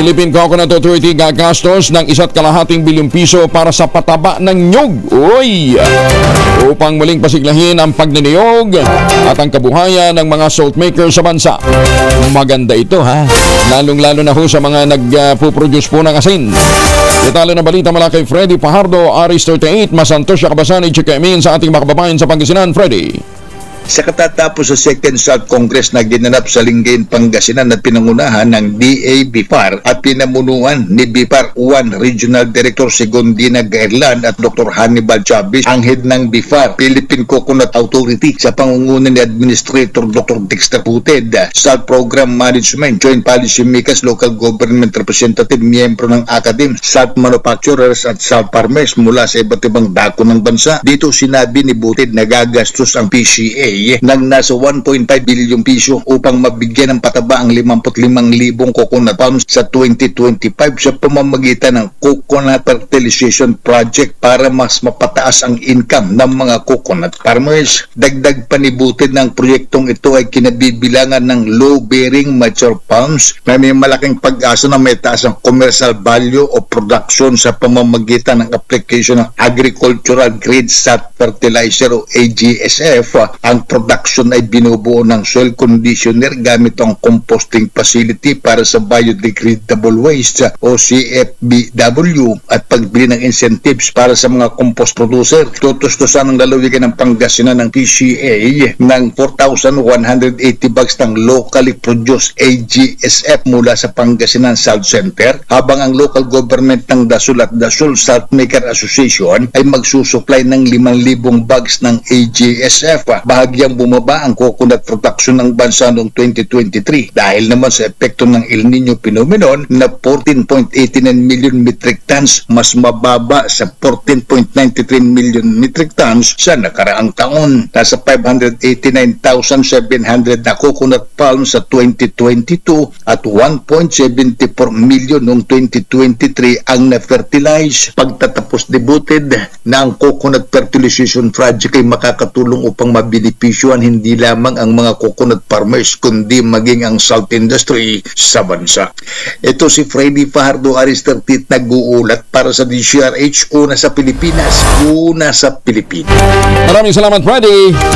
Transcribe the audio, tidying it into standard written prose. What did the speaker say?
Philippine Coconut Authority gagastos ng 1.5 bilyong piso para sa pataba ng nyug. Uy! Upang muling pasiglahin ang pagniniyog at ang kabuhayan ng mga salt makers sa bansa. Maganda ito ha. Lalong-lalo na ho sa mga nagpo-produce po ng asin. Detalo na balita mula kay Freddy Fajardo, Aris 38, Masantos, Yakabasan, Chikamin sa ating mga kababayan sa Pangasinan. Freddy. Sa katatapos sa Second South Congress na ginanap sa Lingayen, Pangasinan at pinangunahan ng DA BIFAR at pinamunuan ni BIFAR 1 Regional Director Segundina Gairlan at Dr. Hannibal Chavez, ang head ng BIFAR, Philippine Coconut Authority, sa pangunguna ni Administrator Dr. Dexter Puted, Salt Program Management, Joint Policy Makers, Local Government Representative, miyembro ng Academy, Salt Manufacturers at Salt Farmers mula sa iba't ibang dako ng bansa. Dito sinabi ni Puted na gagastos ang PCA ng nasa 1.5 bilyong piso upang mabigyan ng pataba ang 55,000 coconut palms sa 2025 sa pamamagitan ng Coconut Fertilization Project para mas mapataas ang income ng mga coconut farmers. Dagdag panibutin ng proyektong ito ay kinabibilangan ng low-bearing mature palms na may malaking pag-asa na may taas ang commercial value o production sa pamamagitan ng application ng agricultural grade salt fertilizer o AGSF. Ang production ay binubuo ng soil conditioner gamit ang composting facility para sa biodegradable waste o CFBW at pagbili ng incentives para sa mga compost producer. Tutustusan ng lalawigan ng Pangasinan ng PCA ng 4,180 bags ng locally produced AGSF mula sa Pangasinan Salt Center, habang ang local government ng Dasol at Dasol Salt Maker Association ay magsusupply ng 5,000 bags ng AGSF. Bahagyang bumaba ang coconut production ng bansa noong 2023 dahil naman sa epekto ng El Nino phenomenon na 14.89 million metric tons, mas mababa sa 14.93 million metric tons sa nakaraang taon. Nasa 589,700 na coconut palms sa 2022 at 1.74 million noong 2023 ang na-fertilize. Pagtatapos debuted na ang Coconut Fertilization Project ay makakatulong upang mabenepisyohan hindi lamang ang mga coconut farmers kundi maging ang salt industry sa bansa. Ito si Freddy Fajardo, Aris 38, nag-uulat para sa DCRH, una sa Pilipinas, una sa Pilipinas. Maraming salamat, Freddy.